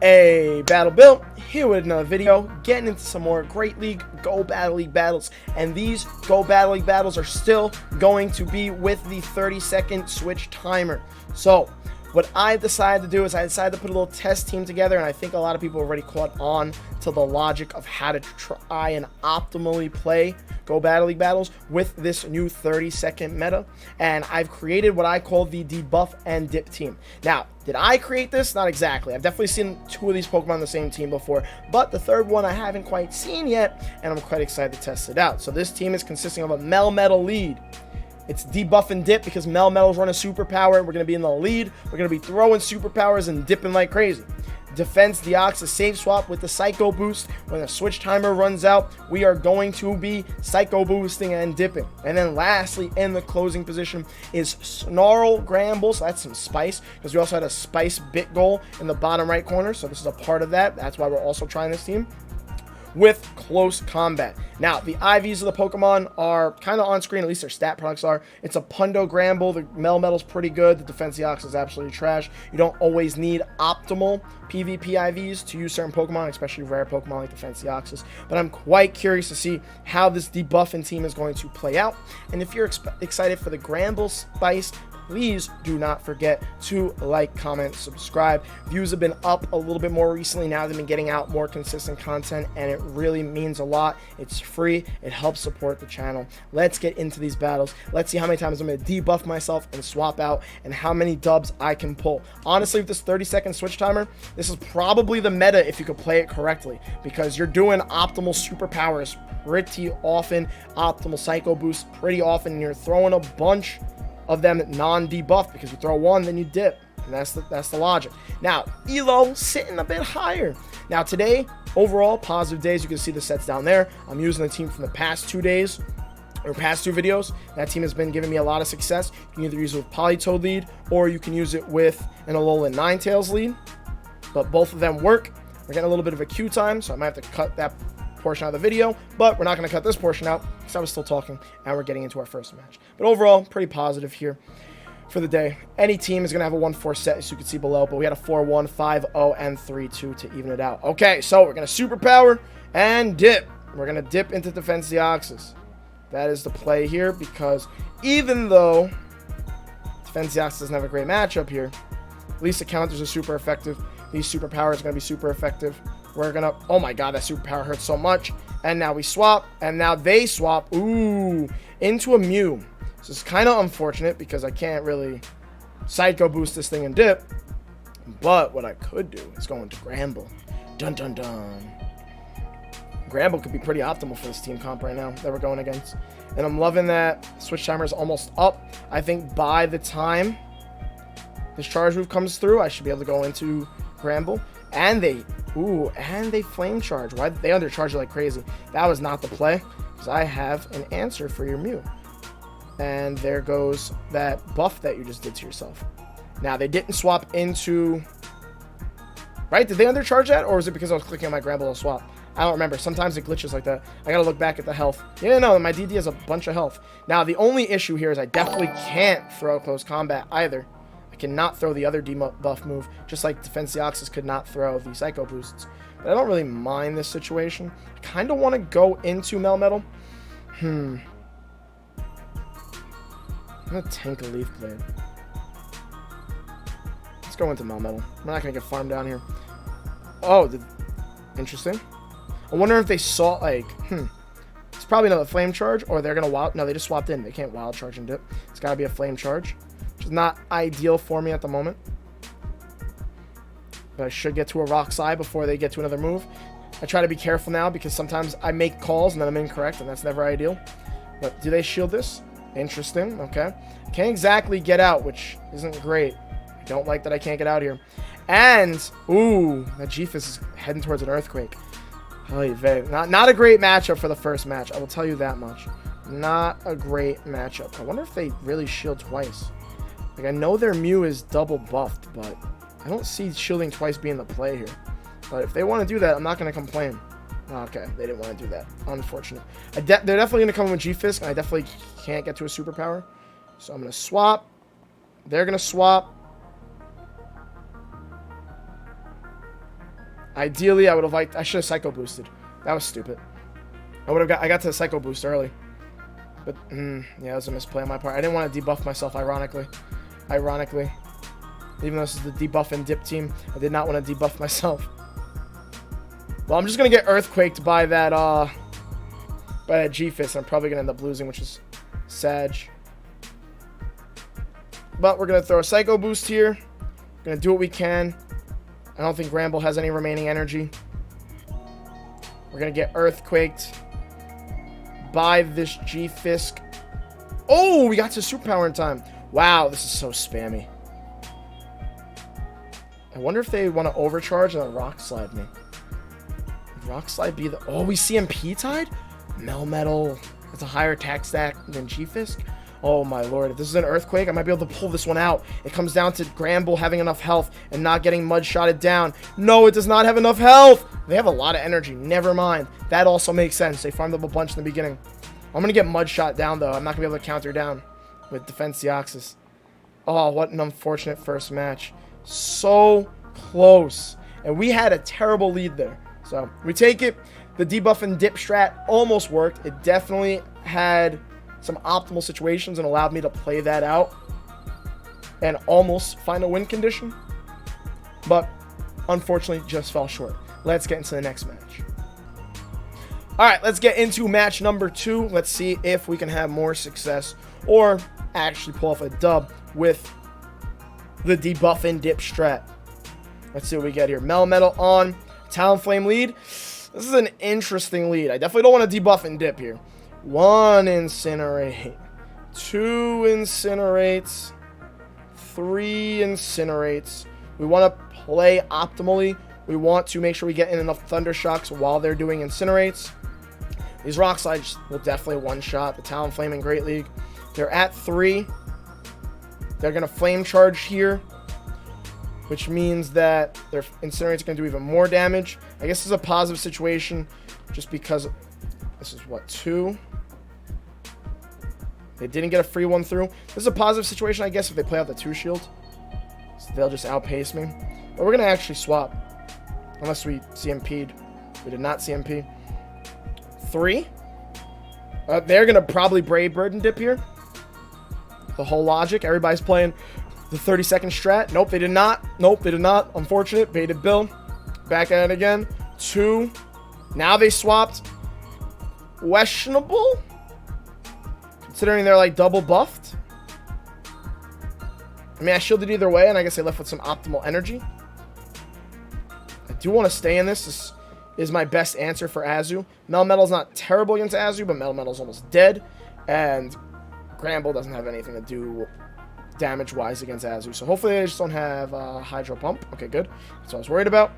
Hey, Battle Bill, here with another video, getting into some more Great League Go Battle League battles, and these Go Battle League battles are still going to be with the 30-second switch timer. So, what I decided to do is I decided to put a little test team together, and I think a lot of people already caught on to the logic of how to try and optimally play Go Battle League battles with this new 30-second meta, and I've created what I call the Debuff and Dip team. Now, did I create this? Not exactly. I've definitely seen two of these Pokemon on the same team before, but the third one I haven't quite seen yet, and I'm quite excited to test it out. So this team is consisting of a Melmetal lead. It's Debuff and Dip because Melmetal's run a superpower. We're going to be in the lead. We're going to be throwing superpowers and dipping like crazy. Defense Deoxys Save Swap with the Psycho Boost. When the switch timer runs out, we are going to be Psycho Boosting and dipping. And then lastly, in the closing position is Snarl Gramble. So that's some spice, because we also had a spice bit goal in the bottom right corner. So this is a part of that. That's why we're also trying this team with close combat. Now, the IVs of the Pokemon are kind of on screen, at least their stat products are. It's a Pundo Gramble. The Melmetal's pretty good. The Defense Deoxys is absolutely trash. You don't always need optimal PvP IVs to use certain Pokemon, especially rare Pokemon like Defense Deoxys. But I'm quite curious to see how this debuffing team is going to play out. And if you're excited for the Gramble Spice, please do not forget to like, comment, subscribe. Views have been up a little bit more recently. Now they've been getting out more consistent content, and it really means a lot. It's free. It helps support the channel. Let's get into these battles. Let's see how many times I'm going to debuff myself and swap out, and how many dubs I can pull. Honestly, with this 30-second switch timer, this is probably the meta if you could play it correctly, because you're doing optimal superpowers pretty often, optimal Psycho Boost pretty often, and you're throwing a bunch of them non-debuff, because you throw one, then you dip, and that's the logic. Now, Elo sitting a bit higher. Now today, overall, positive days. You can see the sets down there. I'm using the team from the past 2 days, or past 2 videos. That team has been giving me a lot of success. You can either use it with Politoed lead, or you can use it with an Alolan Ninetales lead, but both of them work. We're getting a little bit of a queue time, so I might have to cut that portion out of the video, but we're not going to cut this portion out because I was still talking, and we're getting into our first match. But overall, pretty positive here for the day. Any team is going to have a 1-4 set, as you can see below, but we had a 4-1, 5-0, and 3-2 to even it out. Okay, so we're going to superpower and dip. We're going to dip into Defense Deoxys. That is the play here, because even though Defense Deoxys doesn't have a great matchup here, at least the counters are super effective. These superpowers are going to be super effective. We're going to... Oh my god, that superpower hurts so much. And now we swap. And now they swap. Ooh. Into a Mew. This is kind of unfortunate, because I can't really Psycho Boost this thing and dip. But what I could do is go into Gramble. Dun dun dun. Gramble could be pretty optimal for this team comp right now that we're going against. And I'm loving that switch timer is almost up. I think by the time this charge move comes through, I should be able to go into Gramble. And they... Ooh, and they flame charge. Why they undercharge like crazy? That was not the play, because I have an answer for your Mew. And there goes that buff that you just did to yourself. Now, they didn't swap into... Right? Did they undercharge that? Or was it because I was clicking on my Gramble to swap? I don't remember. Sometimes it glitches like that. I gotta look back at the health. Yeah, no, my DD has a bunch of health. Now, the only issue here is I definitely can't throw close combat either. I cannot throw the other debuff move, just like Defense Deoxys could not throw the Psycho Boosts. But I don't really mind this situation. I kind of want to go into Melmetal. I'm going to tank a Leaf Blade. Let's go into Melmetal. We're not going to get farmed down here. Oh, interesting. I wonder if they saw, like, it's probably another Flame Charge, or they're going to wild... No, they just swapped in. They can't Wild Charge and dip. It's got to be a Flame Charge. Which is not ideal for me at the moment. But I should get to a Rock Slide before they get to another move. I try to be careful now, because sometimes I make calls and then I'm incorrect, and that's never ideal. But do they shield this? Interesting. Okay. Can't exactly get out, which isn't great. I don't like that I can't get out here. And, ooh, that G-Fizz is heading towards an Earthquake. Not a great matchup for the first match. I will tell you that much. Not a great matchup. I wonder if they really shield twice. Like, I know their Mew is double buffed, but I don't see shielding twice being the play here. But if they want to do that, I'm not going to complain. Okay, they didn't want to do that. Unfortunate. They're definitely going to come in with G-Fisk, and I definitely can't get to a superpower. So I'm going to swap. They're going to swap. Ideally, I would have liked... I should have Psycho Boosted. That was stupid. I got to the Psycho Boost early. But, yeah, it was a misplay on my part. I didn't want to debuff myself, ironically. Even though this is the Debuff and Dip team, I did not want to debuff myself. Well, I'm just going to get Earthquaked by that G-Fist. I'm probably going to end up losing, which is sad. But we're going to throw a Psycho Boost here. We're going to do what we can. I don't think Gramble has any remaining energy. We're going to get Earthquaked by this G-Fisk. Oh, we got to Superpower in time. Wow, this is so spammy. I wonder if they want to overcharge and then Rock Slide me. Would Rock Slide be the... Oh, we CMP tied? Melmetal. That's a higher attack stack than G-Fisk. Oh my lord, if this is an Earthquake, I might be able to pull this one out. It comes down to Gramble having enough health and not getting mud-shotted down. No, it does not have enough health! They have a lot of energy, never mind. That also makes sense. They farmed up a bunch in the beginning. I'm gonna get mud-shot down, though. I'm not gonna be able to counter down with Defense Deoxys. Oh, what an unfortunate first match. So close. And we had a terrible lead there. So, we take it. The Debuff and Dip Strat almost worked. It definitely had some optimal situations and allowed me to play that out and almost find a win condition, but unfortunately just fell short. Let's get into the next match. All right, let's get into match number 2. Let's see if we can have more success or actually pull off a dub with the Debuff and Dip Strat. Let's see what we get here. Melmetal on, Talonflame lead. This is an interesting lead. I definitely don't want to debuff and dip here. 1 Incinerate, 2 Incinerates, 3 Incinerates. We want to play optimally. We want to make sure we get in enough Thunder Shocks while they're doing Incinerates. These Rock Slides will definitely one-shot the Talonflame in Great League. They're at 3. They're going to Flame Charge here, which means that their Incinerates are going to do even more damage. I guess this is a positive situation just because this is, what, 2? They didn't get a free one through. This is a positive situation, I guess, if they play out the 2 shield. So they'll just outpace me. But we're going to actually swap. Unless we CMP'd. We did not CMP. 3. They're going to probably Brave Bird and Dip here. The whole logic. Everybody's playing the 30-second strat. Nope, they did not. Nope, they did not. Unfortunate. Baited Bill. Back at it again. 2. Now they swapped. Questionable? Considering they're like double buffed. I mean, I shielded either way, and I guess they left with some optimal energy. I do want to stay in this. This is my best answer for Azu. Melmetal's not terrible against Azu, but Melmetal's almost dead. And Gramble doesn't have anything to do damage-wise against Azu. So hopefully they just don't have Hydro Pump. Okay, good. That's what I was worried about.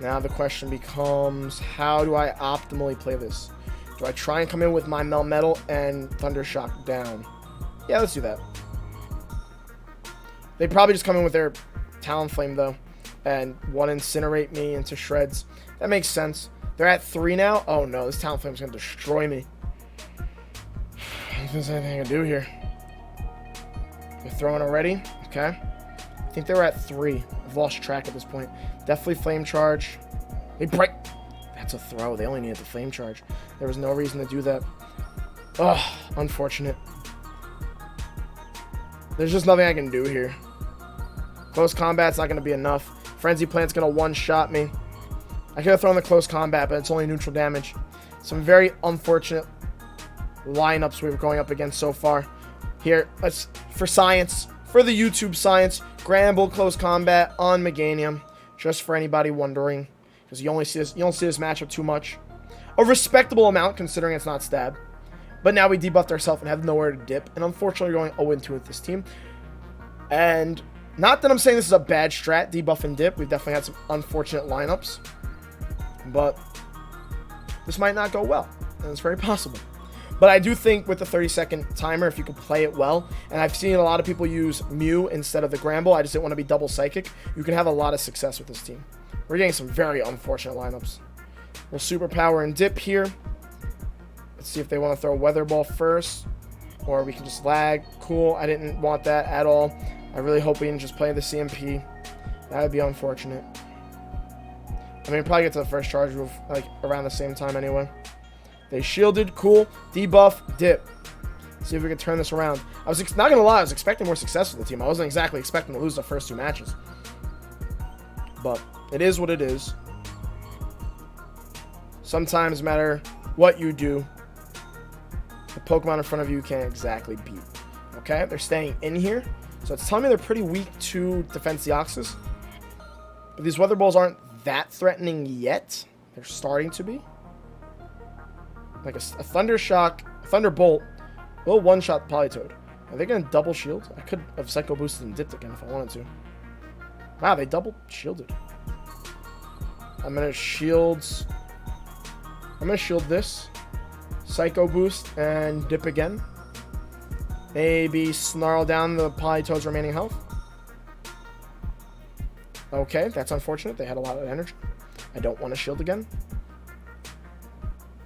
Now the question becomes, how do I optimally play this? Do I try and come in with my Melmetal and Thunder Shock down? Yeah, let's do that. They probably just come in with their Talonflame, though, and one Incinerate me into shreds. That makes sense. They're at 3 now. Oh, no, this Talonflame's going to destroy me. I don't think there's anything I can do here. They're throwing already. Okay. I think they were at 3. I've lost track at this point. Definitely Flame Charge. They break. That's a throw. They only needed the Flame Charge. There was no reason to do that. Oh, unfortunate. There's just nothing I can do here. Close combat's not going to be enough. Frenzy Plant's going to one-shot me. I could have thrown the close combat, but it's only neutral damage. Some very unfortunate lineups we were going up against so far. Here, let's, for science, for the YouTube science, Gramble close combat on Meganium. Just for anybody wondering, because you don't see this matchup too much. A respectable amount considering it's not stab. But now we debuffed ourselves and have nowhere to dip, and unfortunately we're going 0-2 with this team. And not that I'm saying this is a bad strat, debuff and dip. We've definitely had some unfortunate lineups, but this might not go well, and it's very possible. But I do think with the 30-second timer, if you can play it well, and I've seen a lot of people use Mew instead of the Gramble, I just didn't want to be double Psychic, you can have a lot of success with this team. We're getting some very unfortunate lineups. We'll Superpower and Dip here. Let's see if they want to throw Weather Ball first, or we can just lag. Cool, I didn't want that at all. I really hope we didn't just play the CMP. That would be unfortunate. I mean, probably get to the first charge move like around the same time anyway. They shielded. Cool. Debuff, dip. See if we can turn this around. I was not going to lie. I was expecting more success with the team. I wasn't exactly expecting to lose the first 2 matches. But it is what it is. Sometimes, no matter what you do, the Pokemon in front of you can't exactly beat. Okay? They're staying in here. So it's telling me they're pretty weak to Defense Deoxys. But these Weather Balls aren't that threatening yet. They're starting to be. Like a Thunder Shock, a Thunderbolt will one-shot Politoed. Are they going to double shield? I could have Psycho Boosted and dipped again if I wanted to. Wow, they double shielded. I'm going to shield this. Psycho Boost and dip again. Maybe snarl down the Politoed's remaining health. Okay, that's unfortunate. They had a lot of energy. I don't want to shield again.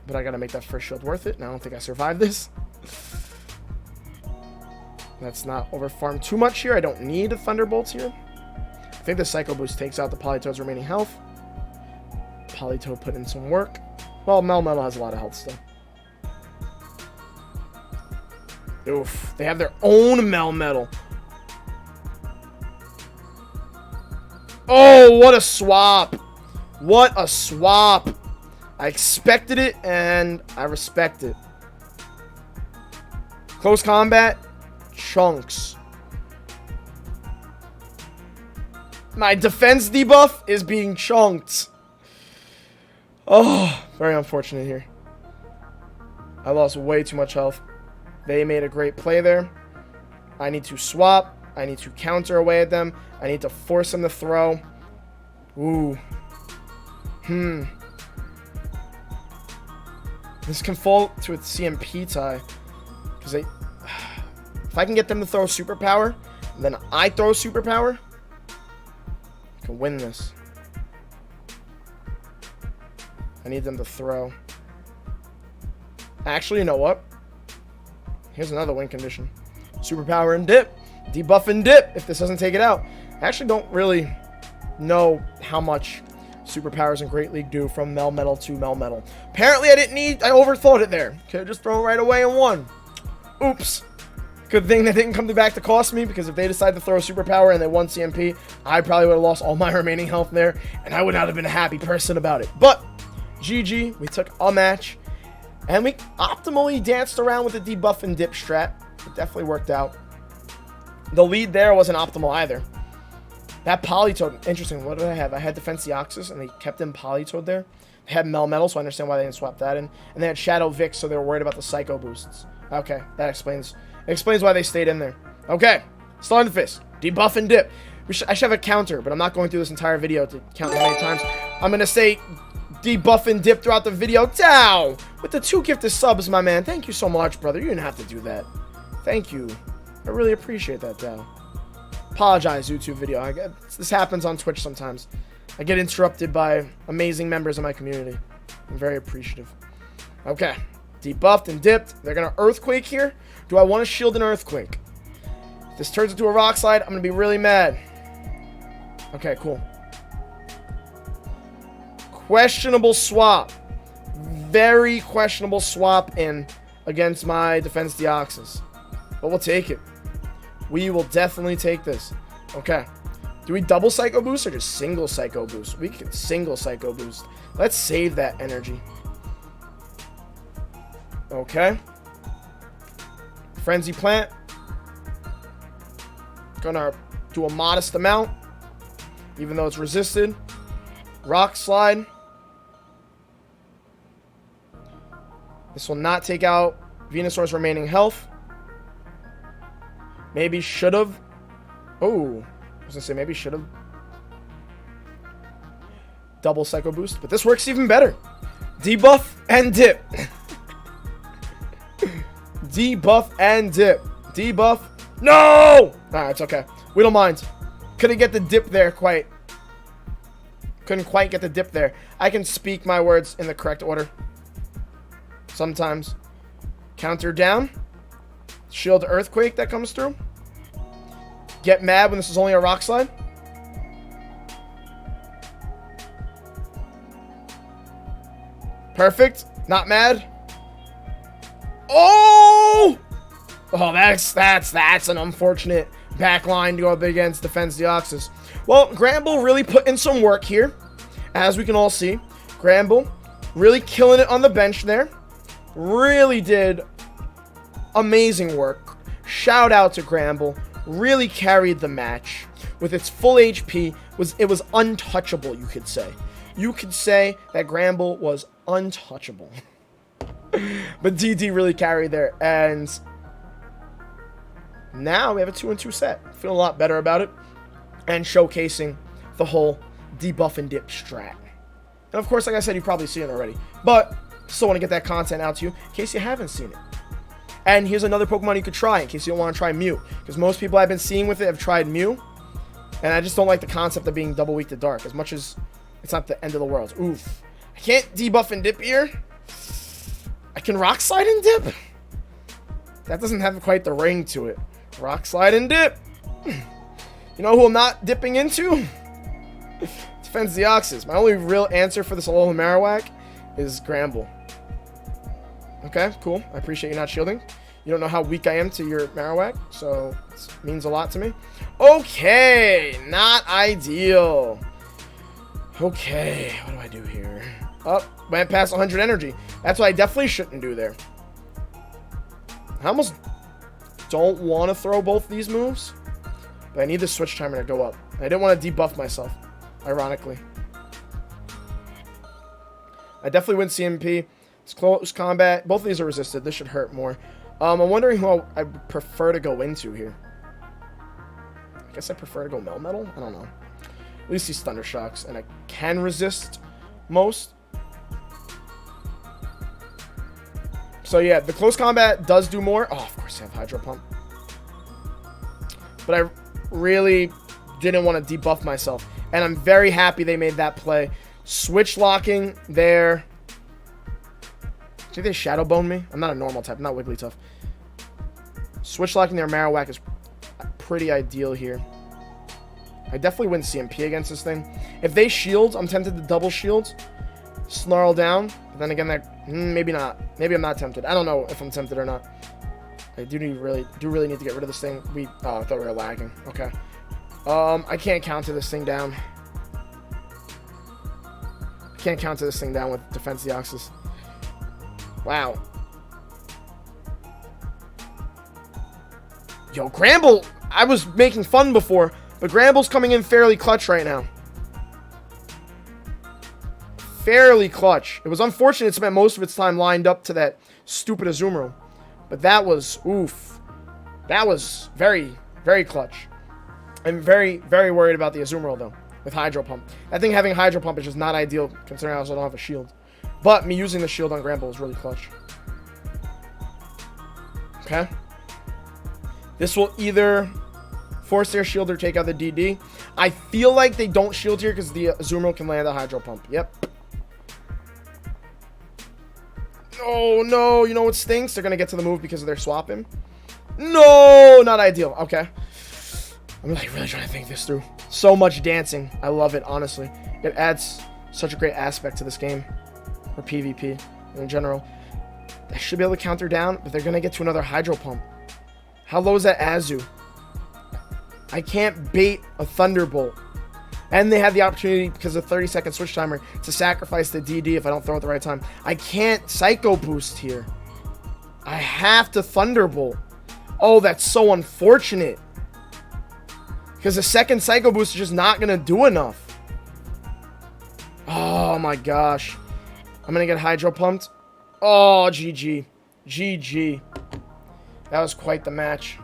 But I got to make that first shield worth it. And I don't think I survived this. Let's not overfarm too much here. I don't need a Thunderbolts here. I think the Psycho Boost takes out the Politoed's remaining health. Politoed put in some work. Well, Melmetal has a lot of health still. Oof. They have their own Melmetal. Oh, what a swap. What a swap. I expected it, and I respect it. Close combat. Chunks. My defense debuff is being chunked. Oh, very unfortunate here. I lost way too much health. They made a great play there. I need to swap. I need to counter away at them. I need to force them to throw. Ooh. This can fall to a CMP tie. Because if I can get them to throw Superpower, and then I throw Superpower, I can win this. I need them to throw. Actually, you know what? Here's another win condition. Superpower and dip. Debuff and dip if this doesn't take it out. I actually don't really know how much Superpowers in Great League do from Melmetal to Melmetal. Apparently, I overthought it there. Could have just thrown it right away and won. Oops. Good thing that didn't come back to cost me, because if they decided to throw a Superpower and they won CMP, I probably would have lost all my remaining health there, and I would not have been a happy person about it. But, GG, we took a match, and we optimally danced around with the Debuff and Dip Strat. It definitely worked out. The lead there wasn't optimal either. That Politoed, interesting. What did I have? I had Defense Deoxys, and they kept in Politoed there. They had Melmetal, so I understand why they didn't swap that in. And they had Shadow Vic, so they were worried about the Psycho Boosts. Okay, that explains why they stayed in there. Okay, Starting the Fist. Debuff and Dip. I should have a counter, but I'm not going through this entire video to count how many times. I'm going to say Debuff and Dip throughout the video. Dow! With the 2 gifted subs, my man. Thank you so much, brother. You didn't have to do that. Thank you. I really appreciate that, Dow. Apologize, YouTube video. This happens on Twitch sometimes. I get interrupted by amazing members of my community. I'm very appreciative. Okay. Debuffed and dipped. They're going to Earthquake here. Do I want to shield an Earthquake? If this turns into a Rock Slide, I'm going to be really mad. Okay, cool. Questionable swap. Very questionable swap in against my Defense Deoxys. But we'll take it. We will definitely take this. Okay. Do we double Psycho Boost or just single Psycho Boost? We can single Psycho Boost. Let's save that energy. Okay. Frenzy Plant. Gonna do a modest amount, even though it's resisted. Rock Slide. This will not take out Venusaur's remaining health. Maybe should have. Oh, I was gonna say maybe should have. Double Psycho Boost, but this works even better. Debuff and dip. Debuff and dip. Debuff. No! Alright, it's okay. We don't mind. Couldn't get the dip there quite. Couldn't quite get the dip there. I can speak my words in the correct order. Sometimes. Counter down. Shield Earthquake that comes through. get mad when this is only a Rock Slide? Perfect. Not mad. Oh! Oh, that's an unfortunate back line to go up against Defense Deoxys. Well, Gramble really put in some work here, as we can all see. Gramble really killing it on the bench there. Really did amazing work. Shout out to Gramble. Really carried the match. With its full HP, it was untouchable, you could say. You could say that Gramble was untouchable. But DD really carried there, and now we have a 2-2 set. Feeling a lot better about it, and showcasing the whole Debuff and Dip Strat. And of course, like I said, you've probably seen it already, but still want to get that content out to you in case you haven't seen it. And here's another Pokemon you could try in case you don't want to try Mew, because most people I've been seeing with it have tried Mew, and I just don't like the concept of being double weak to dark, as much as it's not the end of the world. Oof. I can't debuff and dip here. I can Rock Slide and dip. That doesn't have quite the ring to it. Rock Slide and dip. You know who I'm not dipping into? Defense Deoxys. My only real answer for this Alola Marowak is Gramble. Okay, cool. I appreciate you not shielding. You don't know how weak I am to your Marowak, so it means a lot to me. Okay, not ideal. Okay, what do I do here? Oh, went past 100 energy. That's what I definitely shouldn't do there. I almost don't want to throw both these moves, but I need the switch timer to go up. I didn't want to debuff myself, ironically. I definitely win CMP. It's close combat. Both of these are resisted. This should hurt more. I'm wondering who I prefer to go into here. I guess I prefer to go Melmetal? I don't know. At least he's Thunder Shocks, and I can resist most. So yeah, the close combat does do more. Oh, of course I have Hydro Pump. But I really didn't want to debuff myself. And I'm very happy they made that play. Switch locking there. Did they Shadow Bone me? I'm not a normal type. I'm not Wigglytuff. Switch locking their Marowak is pretty ideal here. I definitely win CMP against this thing. If they shield, I'm tempted to double shield. Snarl down. But then again, that maybe not. Maybe I'm not tempted. I don't know if I'm tempted or not. I do really need to get rid of this thing. Oh, I thought we were lagging. Okay. I can't counter this thing down. Can't counter this thing down with Defense Deoxys. Wow. Yo, Gramble, I was making fun before, but Gramble's coming in fairly clutch right now. Fairly clutch. It was unfortunate it spent most of its time lined up to that stupid Azumarill. But that was, oof. That was very, very clutch. I'm very, very worried about the Azumarill, though, with Hydro Pump. I think having Hydro Pump is just not ideal, considering I also don't have a shield. But me using the shield on Gramble is really clutch. Okay. This will either force their shield or take out the DD. I feel like they don't shield here because the Azumarill can land a Hydro Pump. Yep. Oh, no. You know what stinks? They're going to get to the move because of their swapping. No, not ideal. Okay. I'm like really trying to think this through. So much dancing. I love it, honestly. It adds such a great aspect to this game. Or PvP in general. I should be able to counter down, but they're going to get to another Hydro Pump. How low is that Azu? I can't bait a Thunderbolt. And they have the opportunity, because of 30-second switch timer, to sacrifice the DD if I don't throw it at the right time. I can't Psycho Boost here. I have to Thunderbolt. Oh, that's so unfortunate. Because the second Psycho Boost is just not going to do enough. Oh my gosh. I'm going to get Hydro Pumped. Oh, GG. GG. That was quite the match.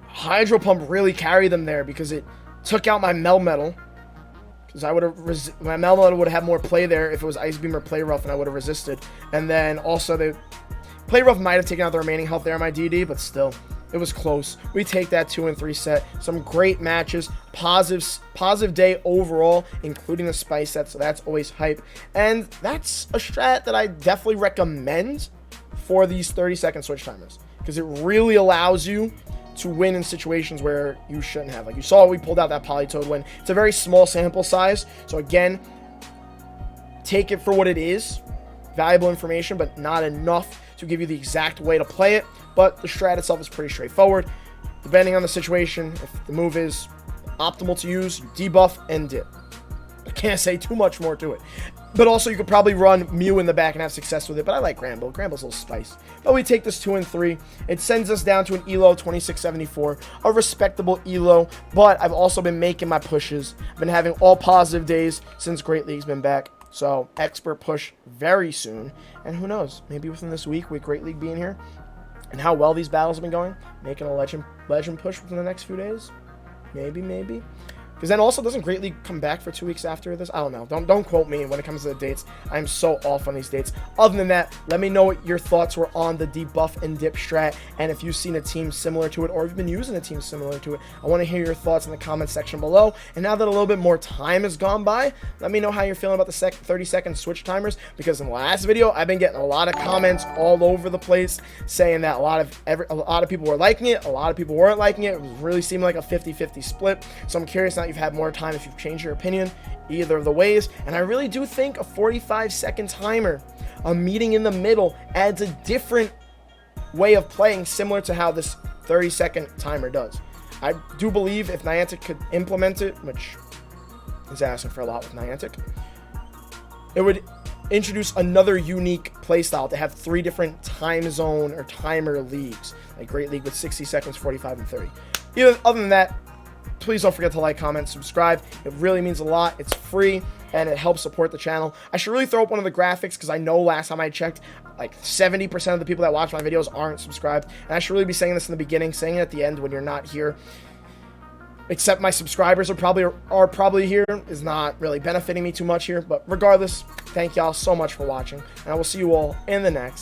Hydro Pump really carried them there because it took out my Melmetal. Because I would have my Melmetal would have had more play there if it was Ice Beam or Play Rough, and I would have resisted. And then also the Play Rough might have taken out the remaining health there on my DD, but still, it was close. We take that 2-3 set. Some great matches, positive day overall, including the spice set. So that's always hype, and that's a strat that I definitely recommend for these 30-second switch timers. because it really allows you to win in situations where you shouldn't have. Like you saw, we pulled out that Politoed win. It's a very small sample size, so again, take it for what it is. Valuable information, but not enough to give you the exact way to play it. But the strat itself is pretty straightforward. Depending on the situation, if the move is optimal to use, you debuff and dip. I can't say too much more to it. But also, you could probably run Mew in the back and have success with it. But I like Granbull. Granbull's a little spice. But we take this 2 and 3. It sends us down to an ELO 2674. A respectable ELO. But I've also been making my pushes. I've been having all positive days since Great League's been back. So, expert push very soon. And who knows? Maybe within this week, with Great League being here, and how well these battles have been going, making a legend push within the next few days. Maybe. Because then also, doesn't Great League come back for 2 weeks after this? I don't know. Don't quote me when it comes to the dates. I'm so off on these dates. Other than that, let me know what your thoughts were on the Debuff and Dip Strat, and if you've seen a team similar to it, or you've been using a team similar to it. I want to hear your thoughts in the comment section below. And now that a little bit more time has gone by, let me know how you're feeling about the 30-second switch timers, because in the last video, I've been getting a lot of comments all over the place saying that a lot of people were liking it, a lot of people weren't liking it. It was really seeming like a 50-50 split. So I'm curious now you've had more time if you've changed your opinion either of the ways. And I really do think a 45-second timer, a meeting in the middle, adds a different way of playing, similar to how this 30-second timer does. I do believe if Niantic could implement it, which is asking for a lot with Niantic, it would introduce another unique playstyle to have 3 different time zone or timer leagues, like Great League with 60 seconds, 45, and 30. Other than that, please don't forget to like, comment, subscribe. It really means a lot. It's free, and it helps support the channel. I should really throw up one of the graphics, because I know last time I checked, like 70% of the people that watch my videos aren't subscribed. And I should really be saying this in the beginning, saying it at the end when you're not here. Except my subscribers are probably here, is not really benefiting me too much here. But regardless, thank y'all so much for watching, and I will see you all in the next